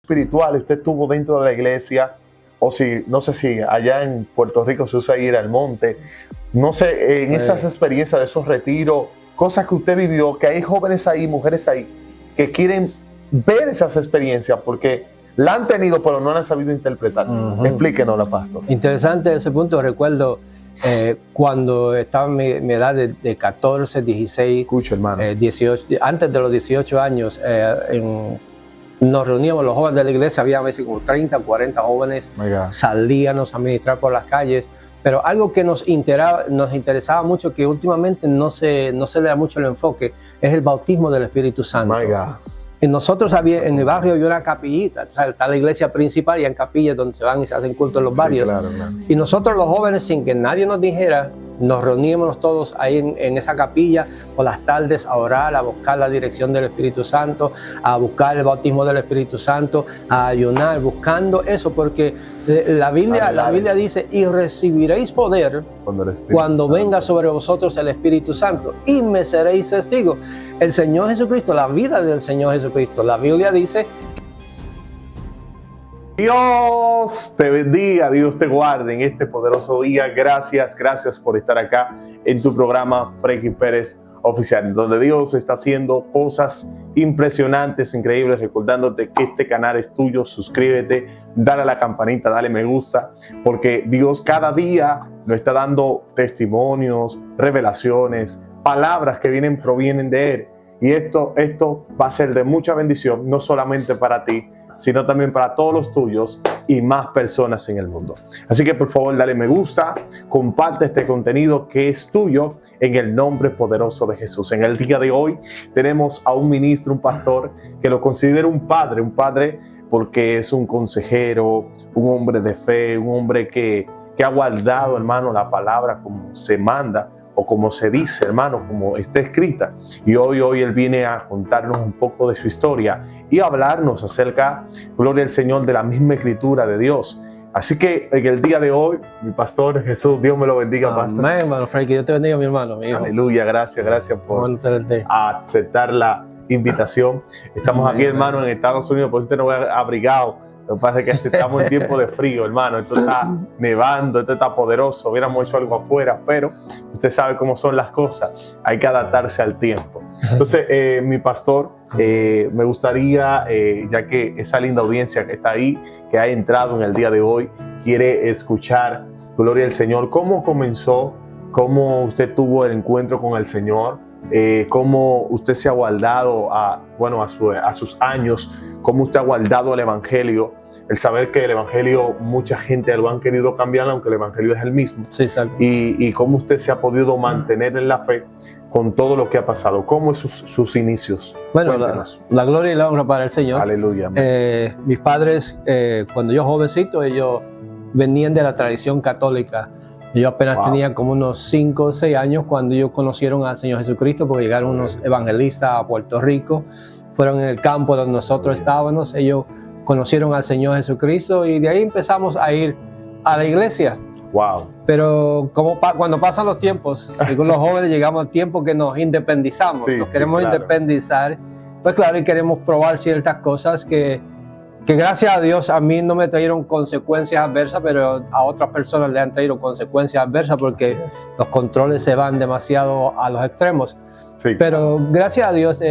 espiritual usted tuvo dentro de la iglesia, o si, no sé si allá en Puerto Rico se usa ir al monte, no sé, en esas experiencias de esos retiros, cosas que usted vivió, que hay jóvenes ahí, mujeres ahí, que quieren ver esas experiencias porque la han tenido, pero no la han sabido interpretar. Explíquenos, pastor. Interesante ese punto. Recuerdo cuando estaba en mi edad de 14, 16, Escucha, hermano. 18, antes de los 18 años, nos reuníamos los jóvenes de la iglesia, había a veces como 30, 40 jóvenes, salíamos a ministrar por las calles, pero algo que nos interesaba mucho, que últimamente no se le da mucho el enfoque, es el bautismo del Espíritu Santo. Y nosotros en el barrio había una capillita, o sea, está la iglesia principal y hay capillas donde se van y se hacen cultos en los barrios. Claro. Y nosotros los jóvenes, sin que nadie nos dijera, nos reuníamos todos ahí en esa capilla por las tardes a orar, a buscar la dirección del Espíritu Santo, a buscar el bautismo del Espíritu Santo, a ayunar, buscando eso, porque la Biblia dice, y recibiréis poder cuando venga sobre vosotros el Espíritu Santo, y me seréis testigos. El Señor Jesucristo, la vida del Señor Jesucristo, la Biblia dice, Dios te bendiga, Dios te guarde en este poderoso día. Gracias por estar acá en tu programa Frankie Pérez Oficial, donde Dios está haciendo cosas impresionantes, increíbles, recordándote que este canal es tuyo. Suscríbete, dale a la campanita, dale me gusta, porque Dios cada día nos está dando testimonios, revelaciones, palabras que provienen de Él. Y esto va a ser de mucha bendición, no solamente para ti, sino también para todos los tuyos y más personas en el mundo. Así que por favor dale me gusta, comparte este contenido que es tuyo en el nombre poderoso de Jesús. En el día de hoy tenemos a un ministro, un pastor, que lo considero un padre porque es un consejero, un hombre de fe, un hombre que ha guardado, hermano, la palabra como se manda, o como se dice, hermano, como está escrita. Y hoy él viene a contarnos un poco de su historia y hablarnos acerca, gloria al Señor, de la misma escritura de Dios. Así que en el día de hoy, mi pastor Jesús, Dios me lo bendiga, pastor. Amén, hermano Frankie, Dios te bendiga, mi hermano. Mi Aleluya, gracias por aceptar la invitación. Estamos aquí, hermano, en Estados Unidos, por eso usted no va abrigado. Lo que pasa es que estamos en tiempo de frío, hermano. Esto está nevando, esto está poderoso. Hubiéramos hecho algo afuera, pero usted sabe cómo son las cosas. Hay que adaptarse al tiempo. Entonces, mi pastor, me gustaría, ya que esa linda audiencia que está ahí, que ha entrado en el día de hoy, quiere escuchar, gloria al Señor, cómo comenzó, cómo usted tuvo el encuentro con el Señor, cómo usted se ha guardado a sus años, cómo usted ha guardado el Evangelio, el saber que el Evangelio mucha gente lo han querido cambiar, aunque el Evangelio es el mismo. Sí, exacto. Y cómo usted se ha podido mantener en la fe con todo lo que ha pasado. ¿Cómo es sus inicios? Bueno, la gloria y la honra para el Señor. Aleluya. Mis padres, cuando yo jovencito, ellos venían de la tradición católica. Yo apenas tenía como unos 5 o 6 años cuando ellos conocieron al Señor Jesucristo, porque llegaron unos evangelistas a Puerto Rico, fueron en el campo donde nosotros estábamos, ellos conocieron al Señor Jesucristo y de ahí empezamos a ir a la iglesia. Wow. Pero cuando pasan los tiempos, según los jóvenes llegamos al tiempo que nos independizamos, nos queremos independizar, pues claro, y queremos probar ciertas cosas que gracias a Dios a mí no me trajeron consecuencias adversas, pero a otras personas le han traído consecuencias adversas porque los controles se van demasiado a los extremos. Sí, pero gracias a Dios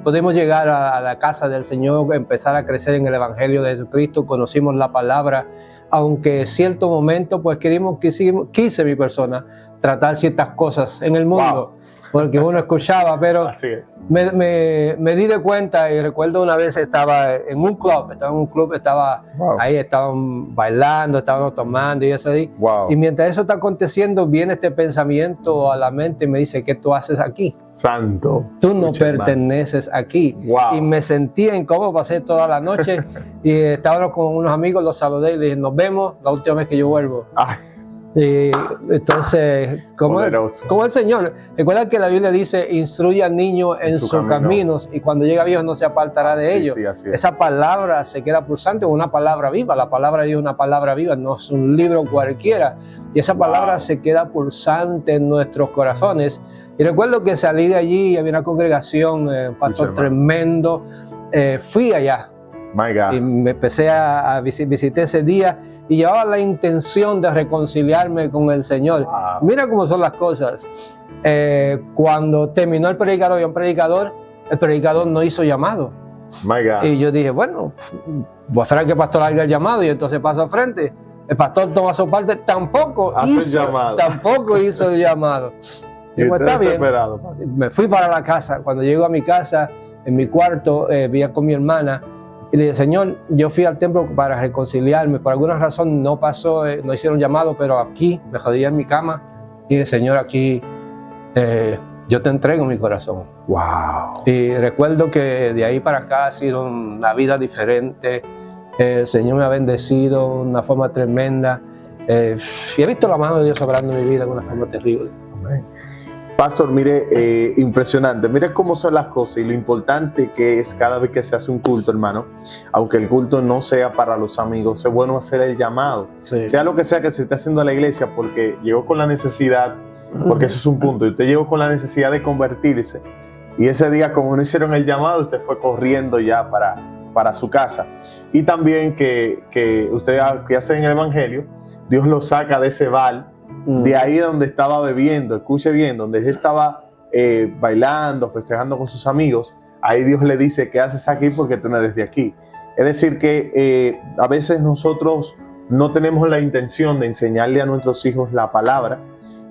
podemos llegar a la casa del Señor, empezar a crecer en el Evangelio de Jesucristo, conocimos la palabra, aunque en cierto momento pues quise mi persona tratar ciertas cosas en el mundo. Wow. Porque uno escuchaba, pero me di de cuenta y recuerdo una vez estaba en un club, ahí estaban bailando, estaban tomando y eso ahí. Wow. Y mientras eso está aconteciendo, viene este pensamiento a la mente y me dice, ¿qué tú haces aquí? Santo. Tú no perteneces aquí. Wow. Y me sentí incómodo, pasé toda la noche y estábamos con unos amigos, los saludé y les dije, nos vemos la última vez que yo vuelvo. Ay. Y entonces, como el Señor, recuerda que la Biblia dice, instruye al niño en sus caminos y cuando llega viejo no se apartará de ellos. Sí, esa palabra se queda pulsante, una palabra viva, la palabra de Dios es una palabra viva, no es un libro cualquiera. Y esa palabra se queda pulsante en nuestros corazones. Y recuerdo que salí de allí, había una congregación, pastor tremendo, fui allá. My God. Y me empecé visité ese día y llevaba la intención de reconciliarme con el Señor. Wow. Mira cómo son las cosas. Cuando terminó el predicador, había un predicador, el predicador no hizo llamado. My God. Y yo dije, bueno, voy a esperar que el pastor haga el llamado, y entonces paso al frente. El pastor toma su parte, tampoco hizo el llamado. Y pues, está bien. Me fui para la casa. Cuando llego a mi casa, en mi cuarto, vivía con mi hermana, y le dije, Señor, yo fui al templo para reconciliarme, por alguna razón no pasó, no hicieron llamado, pero aquí me jodía en mi cama, y dije, Señor, aquí yo te entrego mi corazón. Wow. Y recuerdo que de ahí para acá ha sido una vida diferente. El Señor me ha bendecido de una forma tremenda. Y he visto la mano de Dios obrando en mi vida de una forma terrible. Amén. Pastor, mire, impresionante. Mire cómo son las cosas y lo importante que es cada vez que se hace un culto, hermano. Aunque el culto no sea para los amigos, es bueno hacer el llamado. Sí. Sea lo que sea que se esté haciendo a la iglesia, porque llegó con la necesidad, porque eso es un punto. Y usted llegó con la necesidad de convertirse. Y ese día, como no hicieron el llamado, usted fue corriendo ya para su casa. Y también que usted, que hace en el Evangelio, Dios lo saca de ese bar, de ahí donde estaba bebiendo, escuche bien, donde él estaba bailando, festejando con sus amigos. Ahí Dios le dice, ¿qué haces aquí? Porque tú no eres de aquí. Es decir que a veces nosotros no tenemos la intención de enseñarle a nuestros hijos la palabra,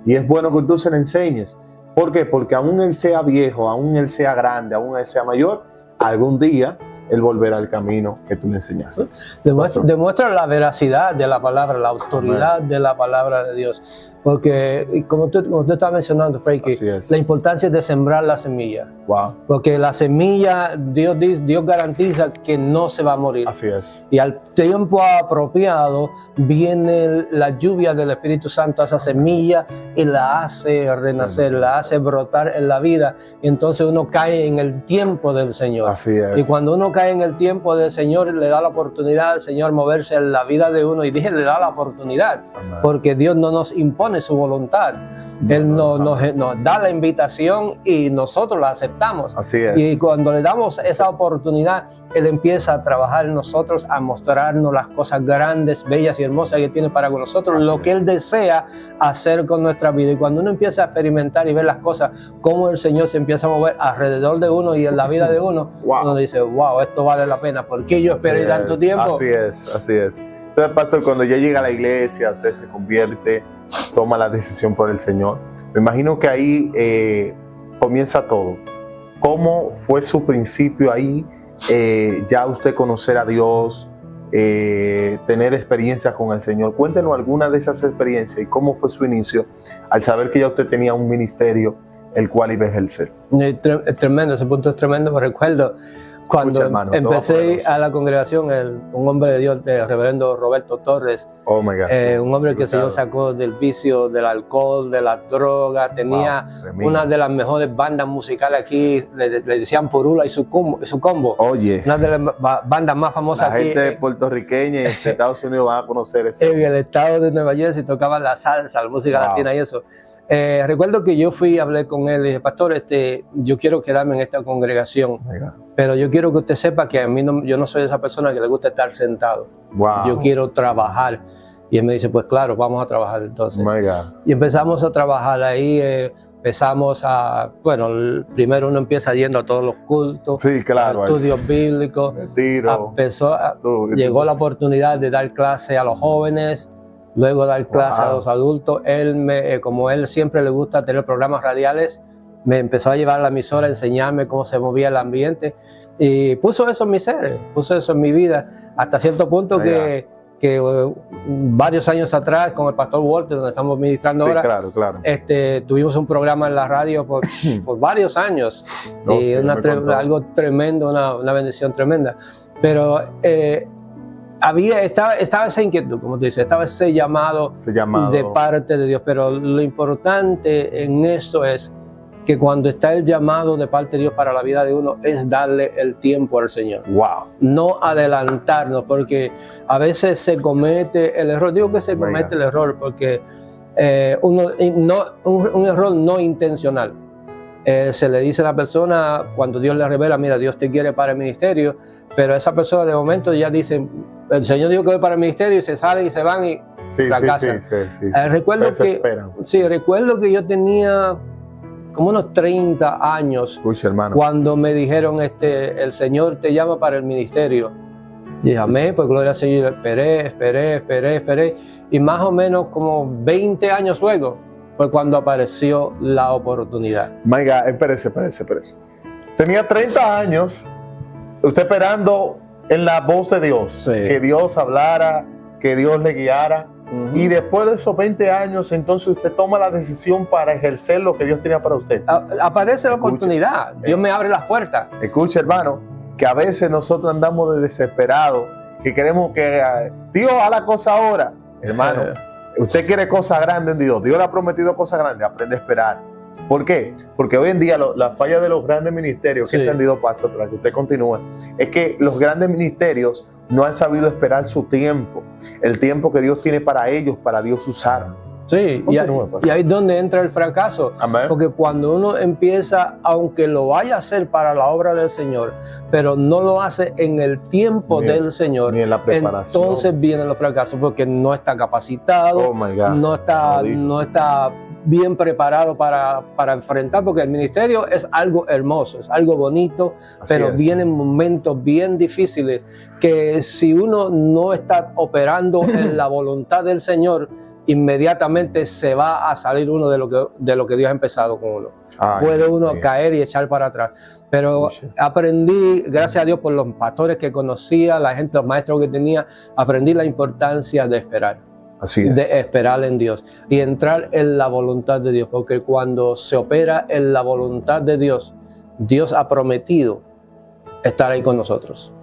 y es bueno que tú se la enseñes. ¿Por qué? Porque aún él sea viejo, aún él sea grande, aún él sea mayor, algún día él volverá al camino que tú le enseñaste. Demuestra la veracidad de la palabra, la autoridad de la palabra de Dios. Porque, como tú estabas mencionando, Frankie, la importancia de sembrar la semilla. Wow. Porque la semilla, Dios garantiza que no se va a morir. Así es. Y al tiempo apropiado viene la lluvia del Espíritu Santo a esa semilla y la hace renacer, la hace brotar en la vida. Y entonces uno cae en el tiempo del Señor. Así es. Y cuando uno cae en el tiempo del Señor, le da la oportunidad al Señor moverse en la vida de uno. Y dije, le da la oportunidad. Amén. Porque Dios no nos impone su voluntad. Él nos da la invitación y nosotros la aceptamos. Así es. Y cuando le damos esa oportunidad, Él empieza a trabajar en nosotros, a mostrarnos las cosas grandes, bellas y hermosas que tiene para con nosotros, lo que Él desea hacer con nuestra vida. Y cuando uno empieza a experimentar y ver las cosas, cómo el Señor se empieza a mover alrededor de uno y en la vida de uno, uno dice, wow, esto vale la pena. ¿Por qué yo esperé tanto tiempo? Así es, así es. Entonces, pastor, cuando ya llega a la iglesia, usted se convierte, toma la decisión por el Señor. Me imagino que ahí comienza todo. ¿Cómo fue su principio ahí? Ya usted conocer a Dios, tener experiencias con el Señor. Cuéntenos alguna de esas experiencias y cómo fue su inicio al saber que ya usted tenía un ministerio el cual iba a ejercer. Es tremendo, ese punto es tremendo. Me recuerdo cuando empecé a la congregación, un hombre de Dios, el reverendo Roberto Torres, un hombre que el Señor sacó del vicio, del alcohol, de la droga, tenía una de las mejores bandas musicales aquí, le decían Purula y su combo. Oye, una de las bandas más famosas aquí. La gente puertorriqueña y de Estados Unidos van a conocer eso. En el estado de Nueva Jersey tocaban la salsa, la música latina y eso. Recuerdo que yo fui, hablé con él y dije, pastor, yo quiero quedarme en esta congregación, pero yo quiero que usted sepa que a mí yo no soy esa persona que le gusta estar sentado. Yo quiero trabajar. Y él me dice, pues claro, vamos a trabajar entonces. Y empezamos a trabajar ahí, primero uno empieza yendo a todos los cultos, estudios bíblicos, llegó la oportunidad de dar clase a los jóvenes, luego dar clase a los adultos. Como él siempre le gusta tener programas radiales, me empezó a llevar a la emisora, a enseñarme cómo se movía el ambiente y puso eso en mi ser, puso eso en mi vida, hasta cierto punto que varios años atrás con el pastor Walter, donde estamos ministrando ahora, tuvimos un programa en la radio por varios años, algo tremendo, una bendición tremenda, pero estaba esa inquietud, como tú dices, estaba ese llamado de parte de Dios, pero lo importante en esto es que cuando está el llamado de parte de Dios para la vida de uno, es darle el tiempo al Señor. No adelantarnos, porque a veces se comete el error. Digo que se comete el error porque un error no intencional. se le dice a la persona cuando Dios le revela, mira, Dios te quiere para el ministerio, pero esa persona de momento ya dice, el Señor dijo que voy para el ministerio, y se salen y se van y fracasan. Recuerdo que yo tenía como unos 30 años. Escucha, hermano, cuando me dijeron, el Señor te llama para el ministerio. Dije, amén, pues gloria al Señor. Esperé. Y más o menos como 20 años luego fue cuando apareció la oportunidad. My God, espérese. Tenía 30 años, usted esperando en la voz de Dios, sí, que Dios hablara, que Dios le guiara. Y después de esos 20 años, entonces usted toma la decisión para ejercer lo que Dios tenía para usted. Aparece la oportunidad, Dios me abre las puertas. Escucha, hermano, que a veces nosotros andamos de desesperados, que queremos que Dios haga la cosa ahora. Hermano, usted quiere cosas grandes en Dios. Dios le ha prometido cosas grandes, aprende a esperar. ¿Por qué? Porque hoy en día la falla de los grandes ministerios, que he entendido, pastor, para que usted continúe, es que los grandes ministerios no han sabido esperar su tiempo, el tiempo que Dios tiene para ellos, para Dios usar. Sí, y ahí es donde entra el fracaso. Amén. Porque cuando uno empieza, aunque lo vaya a hacer para la obra del Señor, pero no lo hace en el tiempo del Señor, ni en la preparación, entonces vienen los fracasos, porque no está capacitado, no está bien preparado para enfrentar, porque el ministerio es algo hermoso, es algo bonito, pero vienen momentos bien difíciles que si uno no está operando en la voluntad del Señor, inmediatamente se va a salir uno de lo que Dios ha empezado con uno. Puede uno caer y echar para atrás. Pero aprendí, gracias a Dios por los pastores que conocía, la gente, los maestros que tenía, aprendí la importancia de esperar. Así es. De esperar en Dios y entrar en la voluntad de Dios, porque cuando se opera en la voluntad de Dios, Dios ha prometido estar ahí con nosotros.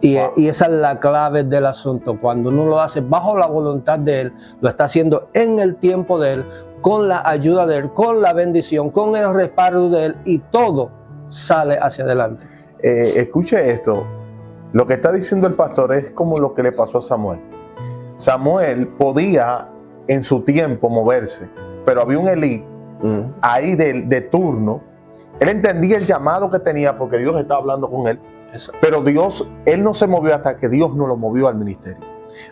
Y esa es la clave del asunto. Cuando uno lo hace bajo la voluntad de Él, lo está haciendo en el tiempo de Él, con la ayuda de Él, con la bendición, con el respaldo de Él, y todo sale hacia adelante. Escuche esto, lo que está diciendo el pastor es como lo que le pasó a Samuel. Samuel podía en su tiempo moverse, pero había un Elí ahí de turno. Él entendía el llamado que tenía porque Dios estaba hablando con él. Pero él no se movió hasta que Dios no lo movió al ministerio.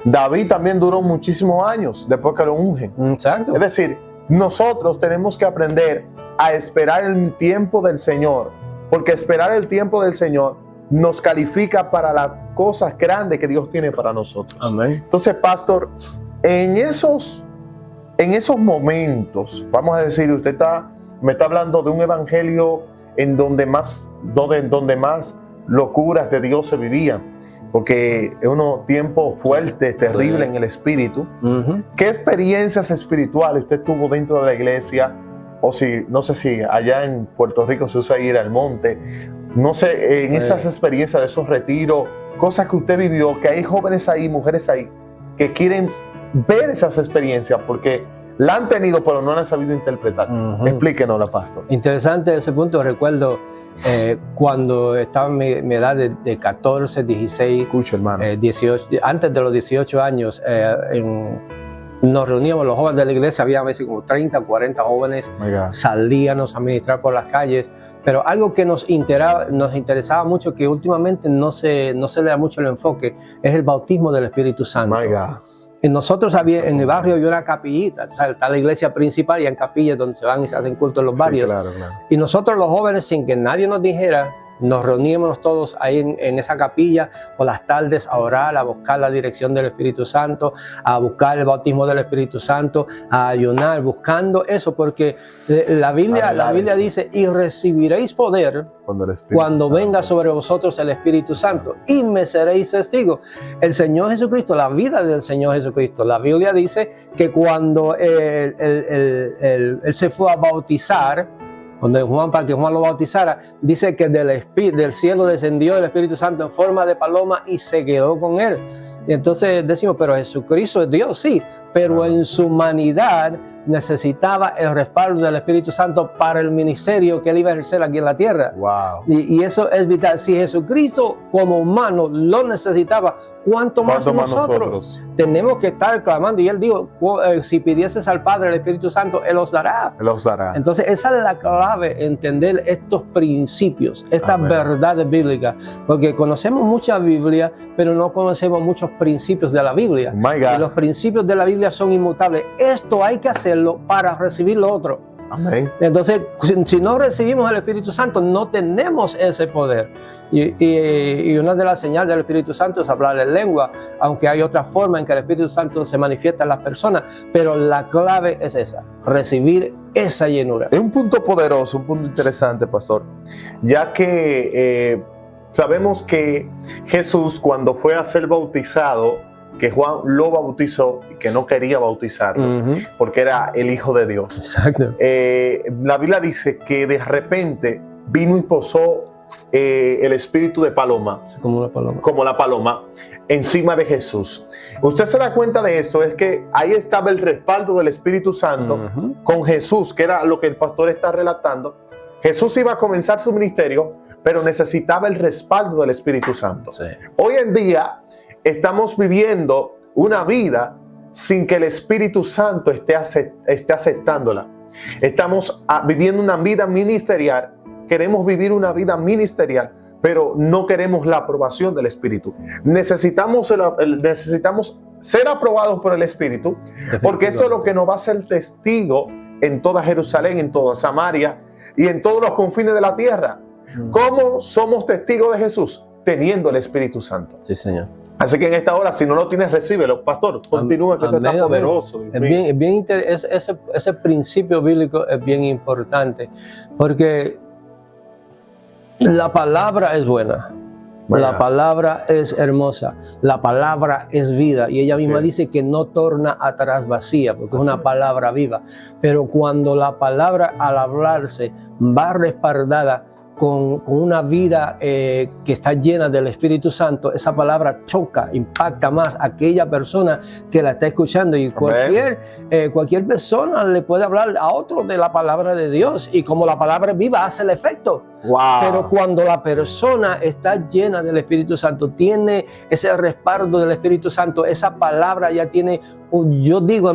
David también duró muchísimos años después que lo ungen. Exacto. Es decir, nosotros tenemos que aprender a esperar el tiempo del Señor, porque esperar el tiempo del Señor nos califica para las cosas grandes que Dios tiene para nosotros. Amén. Entonces, pastor, en esos momentos, vamos a decir, usted me está hablando de un evangelio en donde más locuras de Dios se vivían, porque es unos tiempos fuertes, terribles en el espíritu. ¿Qué experiencias espirituales usted tuvo dentro de la iglesia? O no sé si allá en Puerto Rico se usa ir al monte, no sé, en esas experiencias de esos retiros, cosas que usted vivió, que hay jóvenes ahí, mujeres ahí, que quieren ver esas experiencias porque la han tenido, pero no la han sabido interpretar. Explíquenos, la pastor. Interesante ese punto. Recuerdo cuando estaba en mi edad de 14, 16, Escucha, hermano. 18, antes de los 18 años, nos reuníamos los jóvenes de la iglesia, había a veces como 30, 40 jóvenes, salíamos a ministrar por las calles, pero algo que nos interesaba mucho, que últimamente no se le da mucho el enfoque, es el bautismo del Espíritu Santo. Y nosotros en el barrio había una capillita, o sea, está la iglesia principal y hay capillas donde se van y se hacen cultos en los barrios. Claro. Y nosotros los jóvenes, sin que nadie nos dijera, nos reuníamos todos ahí en esa capilla por las tardes a orar, a buscar la dirección del Espíritu Santo, a buscar el bautismo del Espíritu Santo, a ayunar, buscando eso, porque la Biblia dice, y recibiréis poder cuando venga sobre vosotros el Espíritu Santo, y me seréis testigos. El Señor Jesucristo, la vida del Señor Jesucristo, la Biblia dice que cuando él se fue a bautizar, para que Juan lo bautizara, dice que del cielo descendió el Espíritu Santo en forma de paloma y se quedó con él. Y entonces decimos, pero Jesucristo es Dios, sí, pero en su humanidad necesitaba el respaldo del Espíritu Santo para el ministerio que él iba a ejercer aquí en la tierra. Wow. Y eso es vital. Si Jesucristo como humano lo necesitaba, ¿cuánto más nosotros? Tenemos que estar clamando. Y él dijo, si pidieses al Padre el Espíritu Santo, Él os dará. Él os dará. Entonces esa es la clave, entender estos principios, estas verdades bíblicas. Porque conocemos mucha Biblia, pero no conocemos muchos principios de la Biblia. Y los principios de la Biblia son inmutables. Esto hay que hacerlo para recibir lo otro. Amén. Entonces, si no recibimos el Espíritu Santo, no tenemos ese poder. Y una de las señales del Espíritu Santo es hablar en lengua, aunque hay otra forma en que el Espíritu Santo se manifiesta en las personas, pero la clave es esa, recibir esa llenura. Es un punto poderoso, un punto interesante, pastor, ya que sabemos que Jesús, cuando fue a ser bautizado, que Juan lo bautizó y que no quería bautizarlo porque era el Hijo de Dios. Exacto. La Biblia dice que de repente vino y posó el espíritu de paloma, como la paloma, encima de Jesús. Usted se da cuenta de esto, es que ahí estaba el respaldo del Espíritu Santo con Jesús, que era lo que el pastor está relatando. Jesús iba a comenzar su ministerio, pero necesitaba el respaldo del Espíritu Santo. Sí. Hoy en día estamos viviendo una vida sin que el Espíritu Santo esté aceptándola. Estamos viviendo una vida ministerial. Queremos vivir una vida ministerial, pero no queremos la aprobación del Espíritu. Necesitamos ser aprobados por el Espíritu, porque esto es lo que nos va a hacer testigo en toda Jerusalén, en toda Samaria y en todos los confines de la tierra. ¿Cómo somos testigos de Jesús? Teniendo el Espíritu Santo. Sí, Señor. Así que en esta hora, si no lo tienes, recíbelo. Pastor, continúa, que esto está poderoso. Ese principio bíblico es bien importante, porque la palabra es buena. La palabra es hermosa, la palabra es vida, y ella misma dice que no torna atrás vacía, porque es una palabra viva. Pero cuando la palabra, al hablarse, va respaldada con una vida que está llena del Espíritu Santo, esa palabra choca, impacta más a aquella persona que la está escuchando, y cualquier persona le puede hablar a otro de la palabra de Dios, y como la palabra es viva, hace el efecto. Wow. Pero cuando la persona está llena del Espíritu Santo, tiene ese respaldo del Espíritu Santo, esa palabra ya tiene, yo digo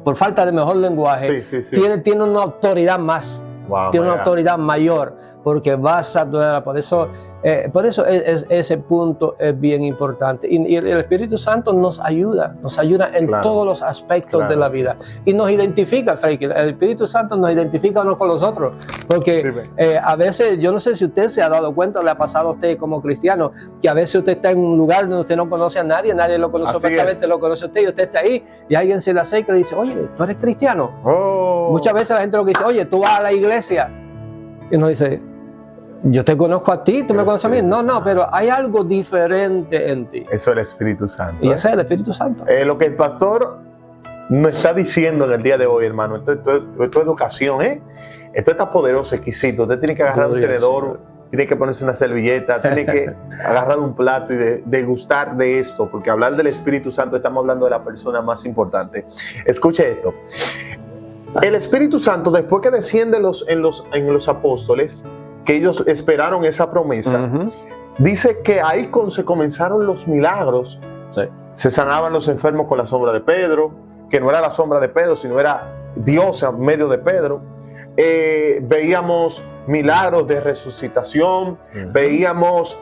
por falta de mejor lenguaje, tiene una autoridad más. Wow, tiene una autoridad mayor, porque va a saturar. Por eso ese punto es bien importante. Y el Espíritu Santo nos ayuda en todos los aspectos de la vida. Y nos identifica, Frankie. El Espíritu Santo nos identifica unos con los otros. Porque a veces, yo no sé si usted se ha dado cuenta, le ha pasado a usted como cristiano, que a veces usted está en un lugar donde usted no conoce a nadie lo conoce perfectamente, lo conoce a usted, y usted está ahí, y alguien se le acerca y le dice, oye, ¿tú eres cristiano? Muchas veces la gente lo que dice, oye, tú vas a la iglesia. Y uno dice, yo te conozco a ti, tú me conoces a mí. No, pero hay algo diferente en ti. Eso es el Espíritu Santo. Y ese es el Espíritu Santo. Lo que el pastor nos está diciendo en el día de hoy, hermano, esto es educación, Esto está poderoso, exquisito. Usted tiene que agarrar un tenedor, tiene que ponerse una servilleta, tiene que agarrar un plato y degustar de esto, porque hablar del Espíritu Santo, estamos hablando de la persona más importante. Escuche esto. El Espíritu Santo, después que desciende en los apóstoles, que ellos esperaron esa promesa, dice que ahí se comenzaron los milagros. Se sanaban los enfermos con la sombra de Pedro, que no era la sombra de Pedro, sino era Dios en medio de Pedro. Veíamos milagros de resucitación, veíamos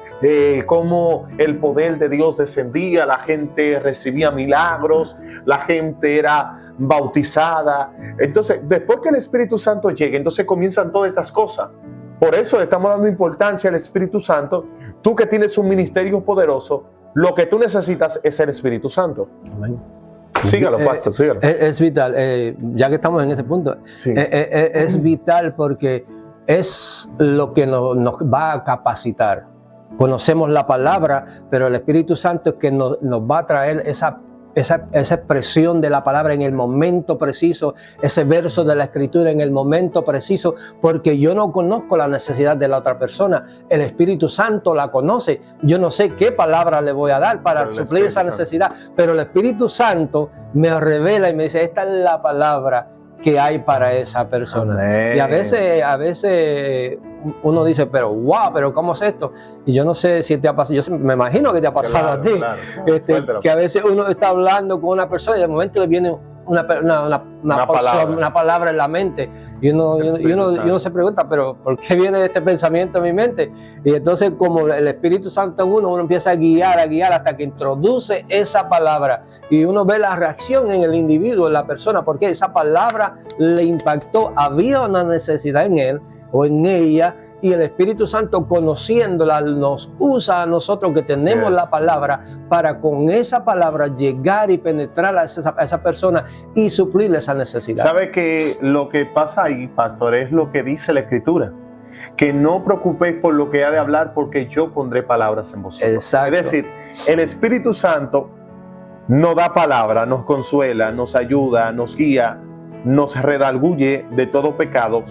cómo el poder de Dios descendía, la gente recibía milagros, la gente era bautizada. Entonces, después que el Espíritu Santo llegue, entonces comienzan todas estas cosas. Por eso le estamos dando importancia al Espíritu Santo. Tú que tienes un ministerio poderoso, lo que tú necesitas es el Espíritu Santo. Sígalo, pastor, sígalo. Es vital, ya que estamos en ese punto, es vital porque es lo que nos va a capacitar. Conocemos la palabra, pero el Espíritu Santo es que nos va a traer esa expresión de la palabra en el momento preciso, ese verso de la Escritura en el momento preciso, porque yo no conozco la necesidad de la otra persona. El Espíritu Santo la conoce. Yo no sé qué palabra le voy a dar para suplir esa necesidad, pero el Espíritu Santo me revela y me dice, esta es la palabra que hay para esa persona. Amén. Y a veces uno dice, pero ¿cómo es esto? Y yo no sé si te ha pasado, yo me imagino que te ha pasado a ti, claro, que a veces uno está hablando con una persona y de momento le viene una palabra en la mente y uno se pregunta, pero ¿por qué viene este pensamiento en mi mente? Y entonces, como el Espíritu Santo en uno empieza a guiar hasta que introduce esa palabra y uno ve la reacción en el individuo, en la persona, porque esa palabra le impactó, había una necesidad en él o en ella, y el Espíritu Santo, conociéndola, nos usa a nosotros que tenemos la palabra para con esa palabra llegar y penetrar a esa persona y suplirle esa necesidad. ¿Sabe que lo que pasa ahí, pastor, es lo que dice la Escritura? Que no preocupéis por lo que ha de hablar, porque yo pondré palabras en vosotros. Exacto. Es decir, el Espíritu Santo nos da palabra, nos consuela, nos ayuda, nos guía, nos redarguye de todo pecado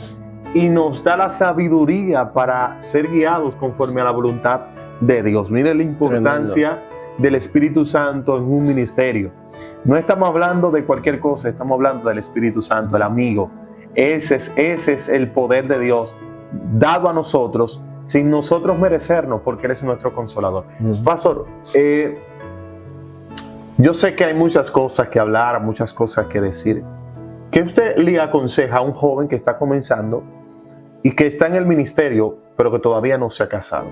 y nos da la sabiduría para ser guiados conforme a la voluntad de Dios. Mire la importancia del Espíritu Santo en un ministerio. No estamos hablando de cualquier cosa, estamos hablando del Espíritu Santo, el amigo. Ese es el poder de Dios dado a nosotros sin nosotros merecernos, porque Él es nuestro consolador. Pastor, yo sé que hay muchas cosas que hablar, muchas cosas que decir. ¿Qué usted le aconseja a un joven que está comenzando y que está en el ministerio, pero que todavía no se ha casado?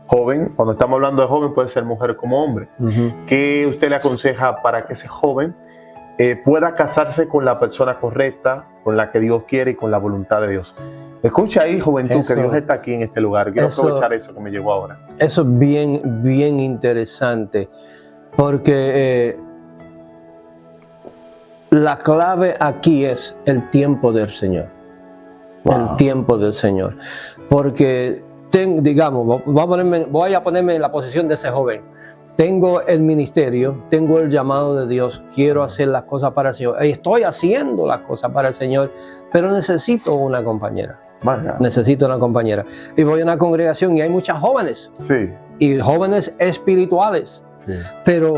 Joven, cuando estamos hablando de joven, puede ser mujer como hombre. ¿Qué usted le aconseja para que ese joven pueda casarse con la persona correcta, con la que Dios quiere y con la voluntad de Dios? Escucha ahí, juventud, que Dios está aquí en este lugar. Quiero aprovechar eso que me llegó ahora. Eso es bien interesante, porque la clave aquí es el tiempo del Señor. El tiempo del Señor. Porque, digamos, voy a ponerme en la posición de ese joven. Tengo el ministerio, tengo el llamado de Dios, quiero hacer las cosas para el Señor. Estoy haciendo las cosas para el Señor, pero necesito una compañera. Necesito una compañera. Y voy a una congregación y hay muchas jóvenes. Sí. Y jóvenes espirituales. Sí. Pero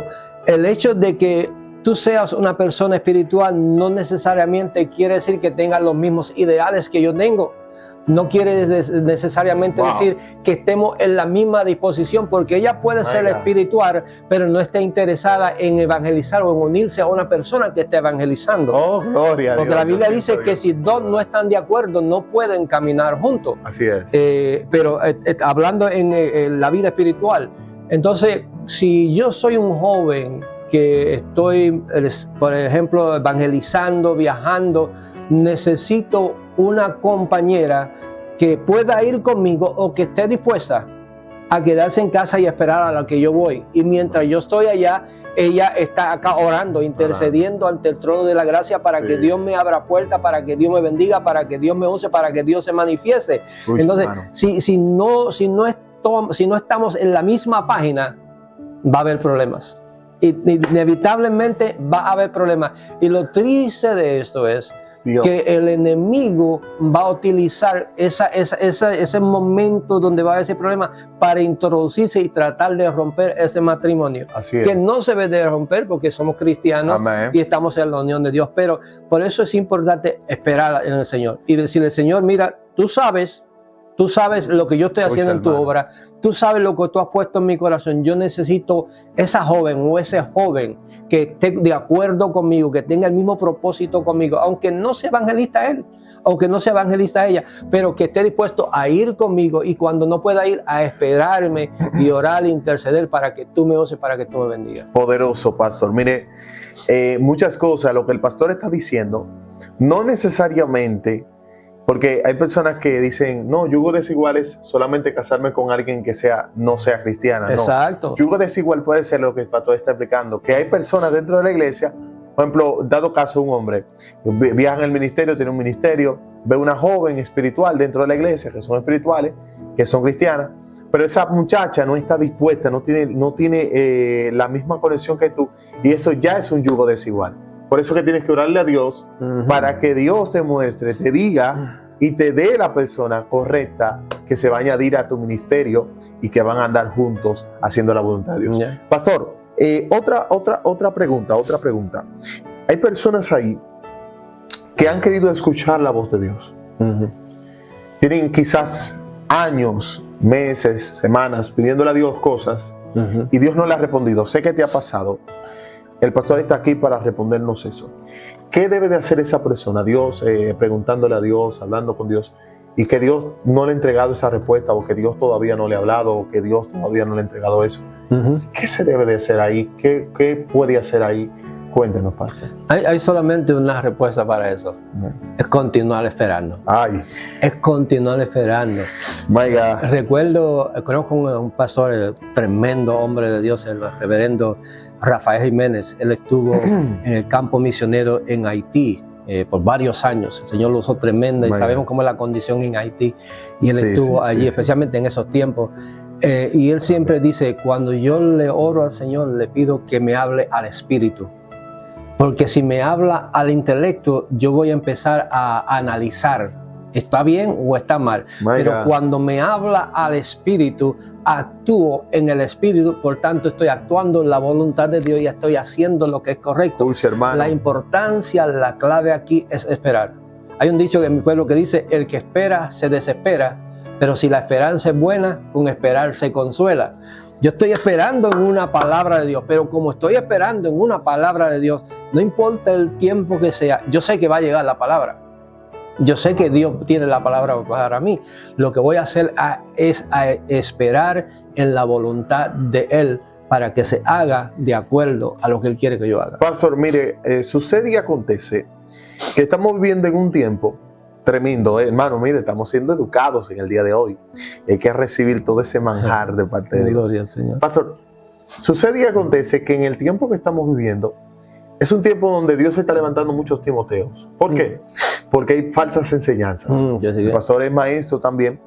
el hecho de que tú seas una persona espiritual no necesariamente quiere decir que tengas los mismos ideales que yo tengo. No quiere necesariamente decir que estemos en la misma disposición, porque ella puede ser espiritual, pero no está interesada en evangelizar o en unirse a una persona que esté evangelizando. Oh, gloria a Dios. Porque la Biblia dice que si dos no están de acuerdo, no pueden caminar juntos. Así es. Pero hablando en la vida espiritual, entonces, si yo soy un joven que estoy, por ejemplo, evangelizando, viajando, necesito una compañera que pueda ir conmigo o que esté dispuesta a quedarse en casa y esperar a la que yo voy. Y mientras yo estoy allá, ella está acá orando, intercediendo ante el trono de la gracia para que Dios me abra puertas, para que Dios me bendiga, para que Dios me use, para que Dios se manifieste. Entonces, si no estamos en la misma página, va a haber problemas. Inevitablemente va a haber problemas. Y lo triste de esto es que el enemigo va a utilizar ese momento donde va a haber ese problema para introducirse y tratar de romper ese matrimonio. Que no se debe de romper porque somos cristianos. Amén. Y estamos en la unión de Dios. Pero por eso es importante esperar en el Señor y decirle: Señor, mira, tú sabes lo que yo estoy haciendo en tu obra. Tú sabes lo que tú has puesto en mi corazón. Yo necesito esa joven o ese joven que esté de acuerdo conmigo, que tenga el mismo propósito conmigo, aunque no sea evangelista él, aunque no sea evangelista ella, pero que esté dispuesto a ir conmigo y cuando no pueda ir, a esperarme y orar e interceder para que tú me uses, para que tú me bendigas. Poderoso, pastor. Mire, muchas cosas, lo que el pastor está diciendo, no necesariamente. Porque hay personas que dicen, no, yugo desigual es solamente casarme con alguien que no sea cristiana. Exacto. No. Yugo desigual puede ser lo que el pastor está explicando, que hay personas dentro de la iglesia, por ejemplo, dado caso un hombre, viaja en el ministerio, tiene un ministerio, ve una joven espiritual dentro de la iglesia, que son espirituales, que son cristianas, pero esa muchacha no está dispuesta, no tiene la misma conexión que tú, y eso ya es un yugo desigual. Por eso que tienes que orarle a Dios para que Dios te muestre, te diga y te dé la persona correcta que se va a añadir a tu ministerio y que van a andar juntos haciendo la voluntad de Dios. Yeah. Pastor, otra pregunta. Hay personas ahí que han querido escuchar la voz de Dios. Tienen quizás años, meses, semanas pidiéndole a Dios cosas y Dios no le ha respondido. Sé que te ha pasado. El pastor está aquí para respondernos eso. ¿Qué debe de hacer esa persona? Dios, preguntándole a Dios, hablando con Dios, y que Dios no le ha entregado esa respuesta, o que Dios todavía no le ha hablado, o que Dios todavía no le ha entregado eso. ¿Qué se debe de hacer ahí? ¿Qué puede hacer ahí? Cuéntenos, pastor. Hay solamente una respuesta para eso. Es continuar esperando. Es continuar esperando. My God. Conozco un pastor, tremendo hombre de Dios, el reverendo Rafael Jiménez. Él estuvo en el campo misionero en Haití por varios años. El Señor lo usó tremenda y sabemos cómo es la condición en Haití. Y él estuvo allí, especialmente en esos tiempos. Y él siempre dice, cuando yo le oro al Señor, le pido que me hable al Espíritu. Porque si me habla al intelecto, yo voy a empezar a analizar, ¿está bien o está mal? Pero cuando me habla al Espíritu, actúo en el Espíritu, por tanto estoy actuando en la voluntad de Dios y estoy haciendo lo que es correcto. La importancia, la clave aquí es esperar. Hay un dicho en mi pueblo que dice, el que espera se desespera, pero si la esperanza es buena, con esperar se consuela. Yo estoy esperando en una palabra de Dios, pero como estoy esperando en una palabra de Dios, no importa el tiempo que sea, yo sé que va a llegar la palabra. Yo sé que Dios tiene la palabra para mí. Lo que voy a hacer es esperar en la voluntad de Él para que se haga de acuerdo a lo que Él quiere que yo haga. Pastor, mire, sucede y acontece que estamos viviendo en un tiempo tremendo, hermano. Mire, estamos siendo educados en el día de hoy. Hay que recibir todo ese manjar de parte de Dios. Gloria al Señor. Pastor, sucede y acontece que en el tiempo que estamos viviendo es un tiempo donde Dios está levantando muchos Timoteos. ¿Por qué? Porque hay falsas enseñanzas. El pastor es maestro también.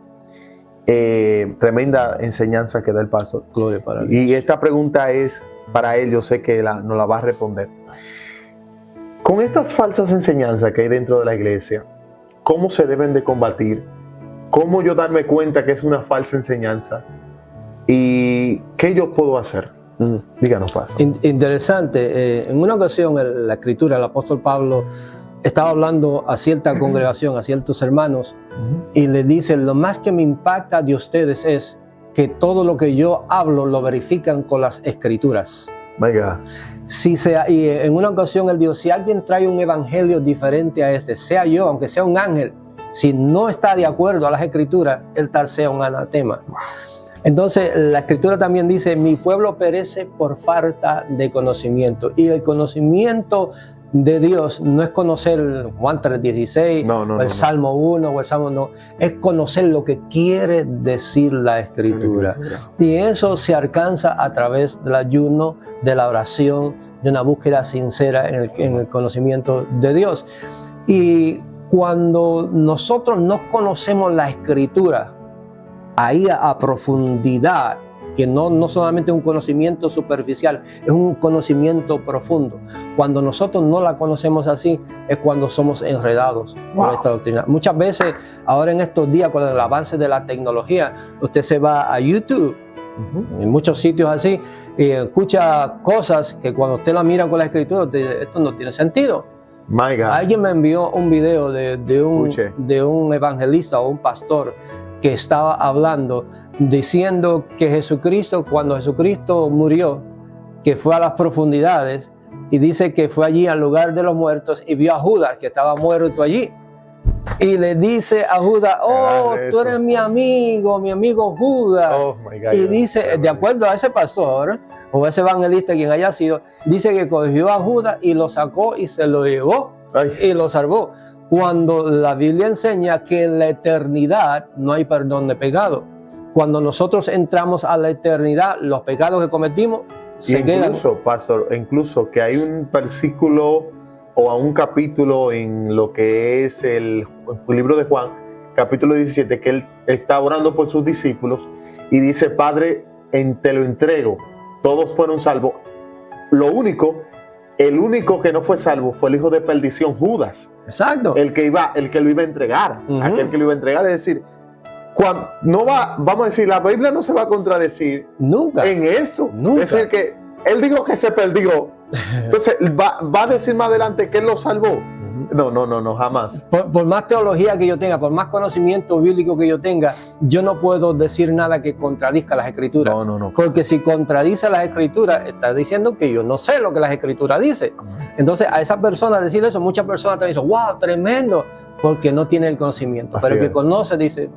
Tremenda enseñanza que da el pastor. Gloria para Dios. Y esta pregunta es para él, yo sé que nos la va a responder. Con estas falsas enseñanzas que hay dentro de la iglesia, ¿cómo se deben de combatir? ¿Cómo yo darme cuenta que es una falsa enseñanza? ¿Y qué yo puedo hacer? Díganos, pastor. Interesante. En una ocasión en la Escritura, el apóstol Pablo estaba hablando a cierta congregación, a ciertos hermanos, y le dice, lo más que me impacta de ustedes es que todo lo que yo hablo lo verifican con las Escrituras. Y en una ocasión él dijo, si alguien trae un evangelio diferente a este, sea yo, aunque sea un ángel, si no está de acuerdo a las Escrituras, el tal sea un anatema. Entonces la Escritura también dice, mi pueblo perece por falta de conocimiento. Y el conocimiento de Dios no es conocer Juan 3:16, o el Salmo 1, o el Salmo 2, es conocer lo que quiere decir la Escritura. Y eso se alcanza a través del ayuno, de la oración, de una búsqueda sincera en el conocimiento de Dios. Y cuando nosotros no conocemos la Escritura, ahí a profundidad, que no solamente es un conocimiento superficial, es un conocimiento profundo. Cuando nosotros no la conocemos así, es cuando somos enredados por esta doctrina. Muchas veces, ahora en estos días, con el avance de la tecnología, usted se va a YouTube, en muchos sitios así, y escucha cosas que cuando usted la mira con la Escritura, usted dice, esto no tiene sentido. Alguien me envió un video de un evangelista o un pastor que estaba hablando, diciendo que Jesucristo, cuando Jesucristo murió, que fue a las profundidades, y dice que fue allí al lugar de los muertos y vio a Judas que estaba muerto allí. Y le dice a Judas, tú eres mi amigo Judas. Y dice, de acuerdo a ese pastor o ese evangelista, quien haya sido, dice que cogió a Judas y lo sacó y se lo llevó y lo salvó. Cuando la Biblia enseña que en la eternidad no hay perdón de pecado. Cuando nosotros entramos a la eternidad, los pecados que cometimos se quedan. Pastor, incluso que hay un versículo o a un capítulo en lo que es el libro de Juan, capítulo 17, que él está orando por sus discípulos y dice, Padre, te lo entrego. Todos fueron salvos. El único que no fue salvo fue el hijo de perdición, Judas. Exacto. El que lo iba a entregar. Aquel que lo iba a entregar. Es decir, vamos a decir, la Biblia no se va a contradecir nunca en esto. Nunca. Es decir, que él dijo que se perdió. Entonces, va a decir más adelante que él lo salvó. No, jamás. Por más teología que yo tenga, por más conocimiento bíblico que yo tenga, yo no puedo decir nada que contradizca las Escrituras. No. Porque si contradice las Escrituras, está diciendo que yo no sé lo que las Escrituras dicen. Entonces, a esa persona decirle eso, muchas personas te dicen, wow, tremendo, porque no tiene el conocimiento. Así pero el que es. conoce dice,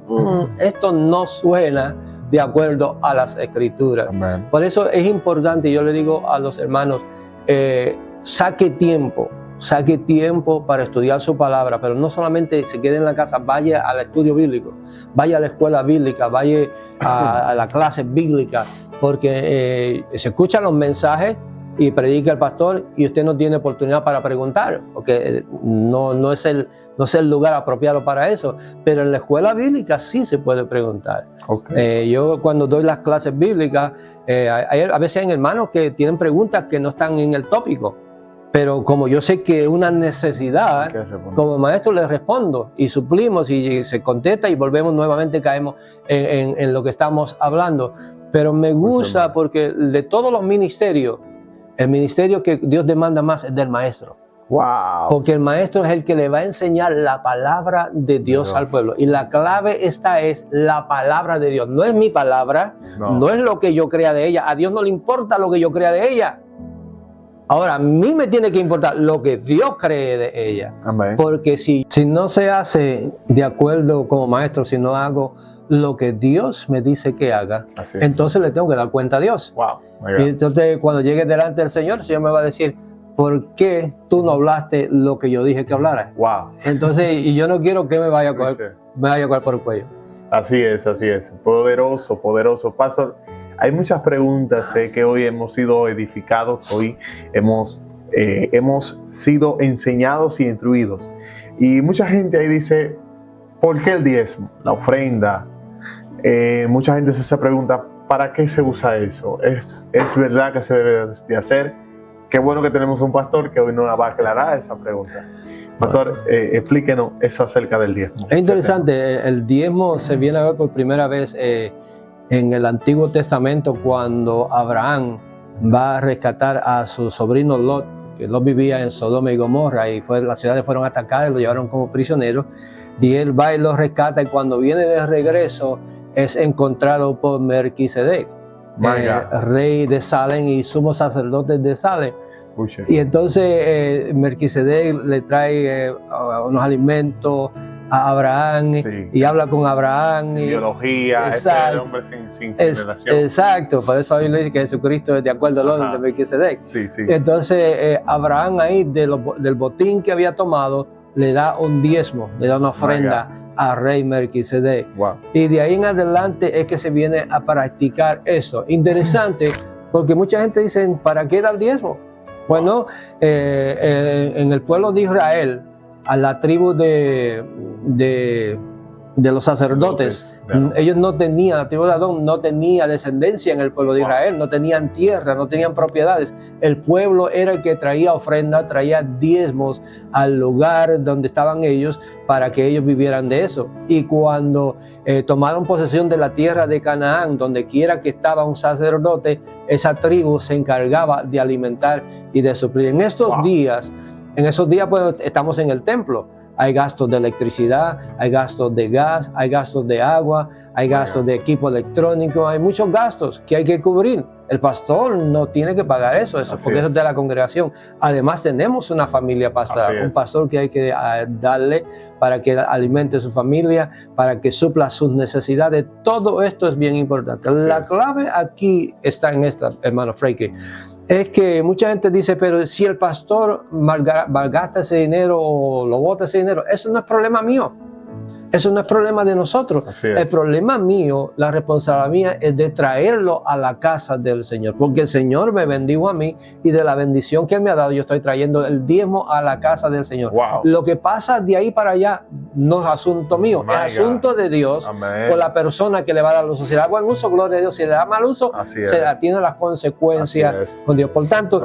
esto no suena de acuerdo a las Escrituras. Amén. Por eso es importante, yo le digo a los hermanos, saque tiempo para estudiar su palabra, pero no solamente se quede en la casa, vaya al estudio bíblico, vaya a la escuela bíblica, vaya a la clase bíblica, porque se escuchan los mensajes y predica el pastor y usted no tiene oportunidad para preguntar, porque no es el lugar apropiado para eso, pero en la escuela bíblica sí se puede preguntar. Okay. Yo cuando doy las clases bíblicas, a veces hay hermanos que tienen preguntas que no están en el tópico, pero como yo sé que es una necesidad, como maestro les respondo y suplimos y se contesta y volvemos nuevamente, caemos en lo que estamos hablando. Pero me gusta porque de todos los ministerios, el ministerio que Dios demanda más es del maestro. Wow. Porque el maestro es el que le va a enseñar la palabra de Dios al pueblo. Y la clave esta es la palabra de Dios. No es mi palabra, no es lo que yo crea de ella. A Dios no le importa lo que yo crea de ella. Ahora, a mí me tiene que importar lo que Dios cree de ella. Amén. Porque si no se hace de acuerdo como maestro, si no hago lo que Dios me dice que haga, entonces le tengo que dar cuenta a Dios. Wow. Y entonces cuando llegue delante del Señor, el Señor me va a decir, ¿por qué tú no hablaste lo que yo dije que hablara? Wow. Entonces, y yo no quiero que me vaya a coger por el cuello. Así es. Poderoso. Pastor, hay muchas preguntas que hoy hemos sido edificados, hoy hemos sido enseñados y instruidos. Y mucha gente ahí dice, ¿por qué el diezmo? La ofrenda. Mucha gente se pregunta, ¿para qué se usa eso? ¿Es verdad que se debe de hacer? Qué bueno que tenemos un pastor que hoy nos va a aclarar esa pregunta. Pastor, explíquenos eso acerca del diezmo. Es interesante, el diezmo se viene a ver por primera vez en el Antiguo Testamento cuando Abraham va a rescatar a su sobrino Lot, que Lot vivía en Sodoma y Gomorra y las ciudades fueron atacadas y lo llevaron como prisionero, y él va y lo rescata, y cuando viene de regreso es encontrado por Melquisedec, rey de Salem y sumo sacerdote de Salem. Y entonces Melquisedec le trae unos alimentos a Abraham y habla con Abraham. Sin ideología, ese era el hombre sin generación. Exacto, por eso hoy le dice que Jesucristo es de acuerdo al orden de Melquisedec. Entonces Abraham ahí del botín que había tomado le da un diezmo, le da una ofrenda a rey Melquisedec. Y de ahí en adelante es que se viene a practicar eso. Interesante, porque mucha gente dice, ¿para qué dar diezmo? Bueno, en el pueblo de Israel, a la tribu de los sacerdotes, ellos no tenían, la tribu de Adón no tenía descendencia en el pueblo de Israel, no tenían tierra, no tenían propiedades. El pueblo era el que traía ofrenda, traía diezmos al lugar donde estaban ellos para que ellos vivieran de eso. Y cuando tomaron posesión de la tierra de Canaán, donde quiera que estaba un sacerdote, esa tribu se encargaba de alimentar y de suplir. En esos días pues estamos en el templo. Hay gastos de electricidad, hay gastos de gas, hay gastos de agua, hay gastos de equipo electrónico, hay muchos gastos que hay que cubrir. El pastor no tiene que pagar eso porque eso es de la congregación. Además tenemos una familia pastoral, un pastor que hay que darle para que alimente su familia, para que supla sus necesidades. Todo esto es bien importante. La clave aquí está en esta, hermano Freike. Es que mucha gente dice, pero si el pastor malgasta ese dinero o lo bota ese dinero, eso no es problema mío. Eso no es problema de nosotros. El problema mío, la responsabilidad mía es de traerlo a la casa del Señor. Porque el Señor me bendijo a mí y de la bendición que Él me ha dado, yo estoy trayendo el diezmo a la casa del Señor. Wow. Lo que pasa de ahí para allá no es asunto mío, es asunto de Dios. Amén. Con la persona que le va a dar el uso. Si le da buen uso, gloria a Dios. Si le da mal uso, se atiende las consecuencias con Dios. Por tanto,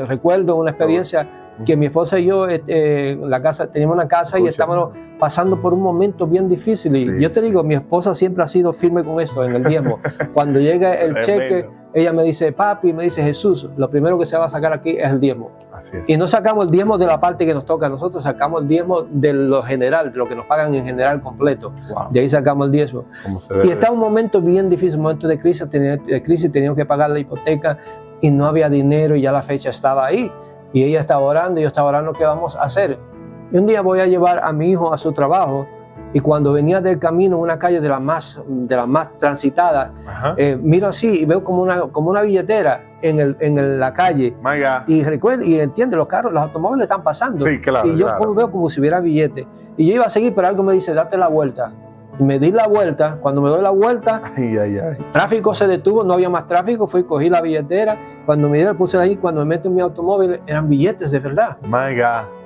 recuerdo una experiencia que mi esposa y yo teníamos una casa y estábamos pasando por un momento bien difícil. Y yo te digo, mi esposa siempre ha sido firme con eso, en el diezmo. Cuando llega el cheque, ella me dice, papi, me dice, Jesús, lo primero que se va a sacar aquí es el diezmo. Así es. Y no sacamos el diezmo de la parte que nos toca a nosotros, sacamos el diezmo de lo general, de lo que nos pagan en general completo. Wow. De ahí sacamos el diezmo. Y estaba un momento bien difícil, un momento de crisis, teníamos que pagar la hipoteca y no había dinero y ya la fecha estaba ahí. Y ella estaba orando y yo estaba orando, ¿qué vamos a hacer? Y un día voy a llevar a mi hijo a su trabajo y cuando venía del camino en una calle de las más transitadas, miro así y veo como una billetera en la calle. Y recuerdo, y entiende, los automóviles están pasando. Sí, claro, y yo veo como si hubiera billete. Y yo iba a seguir, pero algo me dice, date la vuelta. Y me di la vuelta, cuando me doy la vuelta, el tráfico se detuvo, no había más tráfico, cogí la billetera, cuando me puse ahí, cuando me meto en mi automóvil, eran billetes de verdad.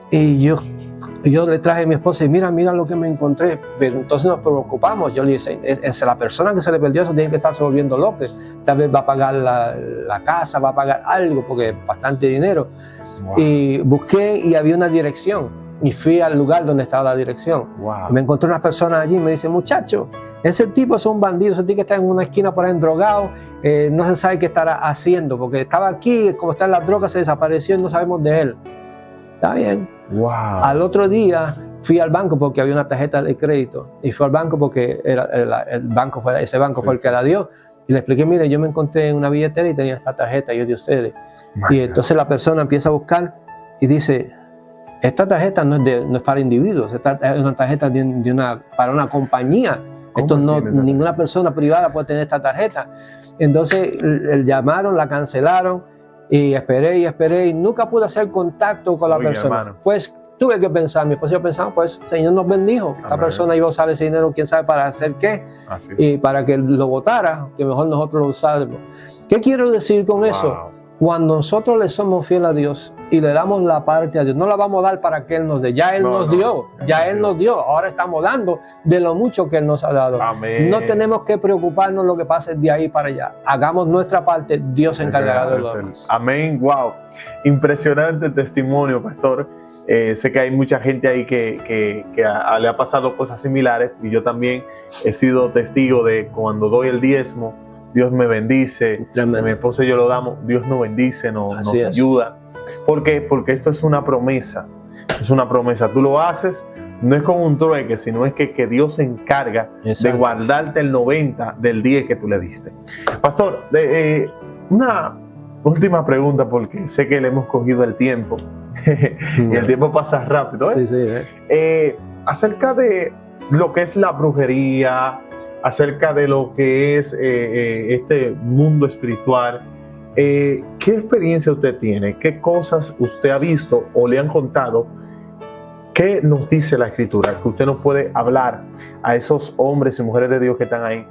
Y yo le traje a mi esposa y mira lo que me encontré, pero entonces nos preocupamos, yo le dije, es la persona que se le perdió eso tiene que estarse volviendo loca, tal vez va a pagar la casa, va a pagar algo, porque es bastante dinero. Wow. Y busqué y había una dirección. Y fui al lugar donde estaba la dirección. Wow. Me encontré unas personas allí y me dicen, muchacho, ese tipo es un bandido, ese tipo que está en una esquina por ahí drogado, no se sabe qué estará haciendo, porque estaba aquí, como está en las drogas, se desapareció y no sabemos de él. Está bien. Wow. Al otro día fui al banco porque había una tarjeta de crédito y fui al banco porque ese banco fue el que la dio y le expliqué, mire, yo me encontré en una billetera y tenía esta tarjeta, yo de ustedes. Y entonces la persona empieza a buscar y dice, esta tarjeta no es para individuos, esta es una tarjeta para una compañía. Esto ninguna persona privada puede tener esta tarjeta. Entonces llamaron, la cancelaron y esperé y nunca pude hacer contacto con la persona. Hermano. Pues tuve que pensar, mi esposo y yo pensamos, pues el Señor nos bendijo. Esta persona iba a usar ese dinero, quién sabe para hacer qué, y para que lo votara, que mejor nosotros lo usáramos. ¿Qué quiero decir con eso? Cuando nosotros le somos fieles a Dios y le damos la parte a Dios, no la vamos a dar para que Él nos dé. Ya Él nos dio, Él nos dio. Ahora estamos dando de lo mucho que Él nos ha dado. Amén. No tenemos que preocuparnos lo que pase de ahí para allá. Hagamos nuestra parte, Dios se encargará de lo demás. Amén, wow. Impresionante testimonio, pastor. Sé que hay mucha gente ahí que le ha pasado cosas similares y yo también he sido testigo de cuando doy el diezmo, Dios me bendice, mi esposa y yo lo damos, Dios nos bendice, nos ayuda. ¿Por qué? Porque esto es una promesa, tú lo haces, no es con un trueque, sino es que Dios se encarga de guardarte el 90 del 10 que tú le diste. Pastor, una última pregunta porque sé que le hemos cogido el tiempo y el tiempo pasa rápido. Acerca de lo que es la brujería, acerca de lo que es este mundo espiritual, ¿qué experiencia usted tiene? ¿Qué cosas usted ha visto o le han contado? ¿Qué nos dice la Escritura? Que usted nos puede hablar a esos hombres y mujeres de Dios que están ahí,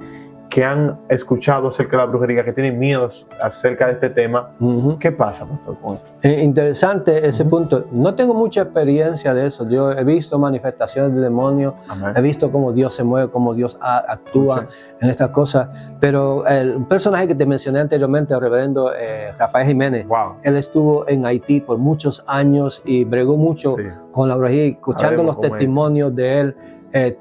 que han escuchado acerca de la brujería, que tienen miedos acerca de este tema. ¿Qué pasa, pastor, con esto? Interesante ese punto. No tengo mucha experiencia de eso. Yo he visto manifestaciones de demonios, he visto cómo Dios se mueve, cómo Dios actúa en estas cosas. Pero un personaje que te mencioné anteriormente, el reverendo Rafael Jiménez, él estuvo en Haití por muchos años y bregó mucho con la brujería, escuchando los testimonios de él.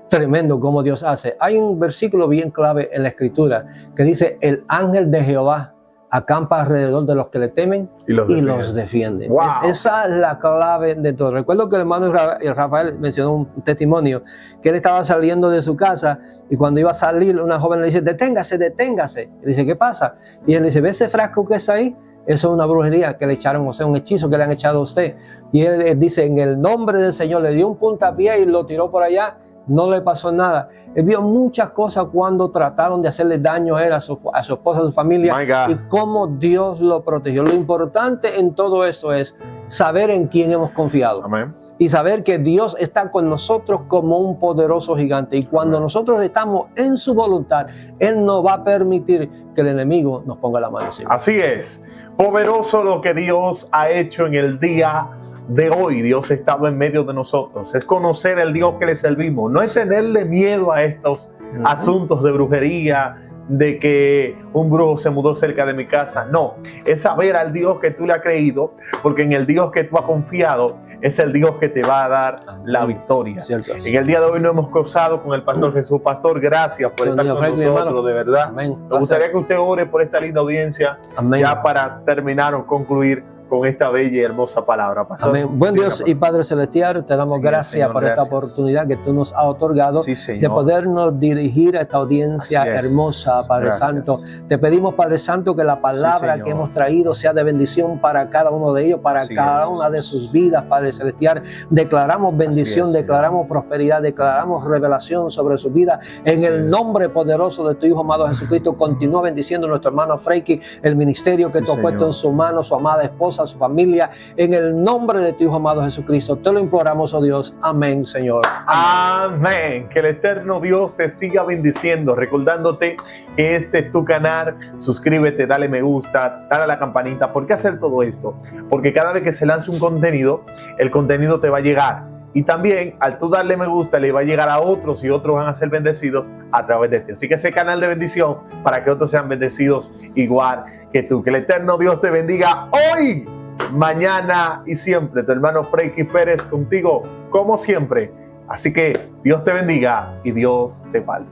Tremendo como Dios hace. Hay un versículo bien clave en la Escritura que dice: el ángel de Jehová acampa alrededor de los que le temen y los defiende. Wow. Esa es la clave de todo. Recuerdo que el hermano Rafael mencionó un testimonio que él estaba saliendo de su casa y cuando iba a salir una joven le dice: deténgase. Y dice: ¿qué pasa? Y él dice: ¿ve ese frasco que está ahí? Eso es una brujería que le echaron, o sea, un hechizo que le han echado a usted. Y él dice: en el nombre del Señor, le dio un puntapié y lo tiró por allá. No le pasó nada. Él vio muchas cosas cuando trataron de hacerle daño a él, a su esposa, a su familia, y cómo Dios lo protegió. Lo importante en todo esto es saber en quién hemos confiado. Amén. y saber que Dios está con nosotros como un poderoso gigante. Y cuando nosotros estamos en su voluntad, Él no va a permitir que el enemigo nos ponga la mano encima. Así es. Poderoso lo que Dios ha hecho en el día de hoy. Dios estaba en medio de nosotros. Es conocer el Dios que le servimos. No es tenerle miedo a estos asuntos de brujería, de que un brujo se mudó cerca de mi casa. No, es saber al Dios que tú le has creído, porque en el Dios que tú has confiado es el Dios que te va a dar la victoria. En el día de hoy nos hemos gozado con el Pastor Jesús. Pastor, gracias por estar con nosotros, de verdad. Me gustaría que usted ore por esta linda audiencia. Amén. Ya para terminar o concluir con esta bella y hermosa palabra, Pastor. Amén. Buen Dios y Padre Celestial, te damos gracias por esta oportunidad que tú nos has otorgado de podernos dirigir a esta audiencia hermosa, Padre Santo. Te pedimos, Padre Santo, que la palabra que hemos traído sea de bendición para cada uno de ellos, para cada una de sus vidas, Padre Celestial. Declaramos bendición, declaramos prosperidad, declaramos revelación sobre su vida. En el nombre poderoso de tu Hijo amado Jesucristo, continúa bendiciendo a nuestro hermano Freiki, el ministerio que tú has puesto en su mano, su amada esposa, a su familia, en el nombre de tu Hijo amado Jesucristo. Te lo imploramos, oh Dios. Amén, Señor. Amén. Que el eterno Dios te siga bendiciendo, recordándote que este es tu canal. Suscríbete, dale me gusta, dale a la campanita. ¿Por qué hacer todo esto? Porque cada vez que se lance un contenido, el contenido te va a llegar. Y también, al tú darle me gusta, le va a llegar a otros y otros van a ser bendecidos a través de ti. Así que ese canal de bendición para que otros sean bendecidos igual que tú. Que el eterno Dios te bendiga hoy, mañana y siempre. Tu hermano Freiki Pérez contigo, como siempre. Así que Dios te bendiga y Dios te guarde.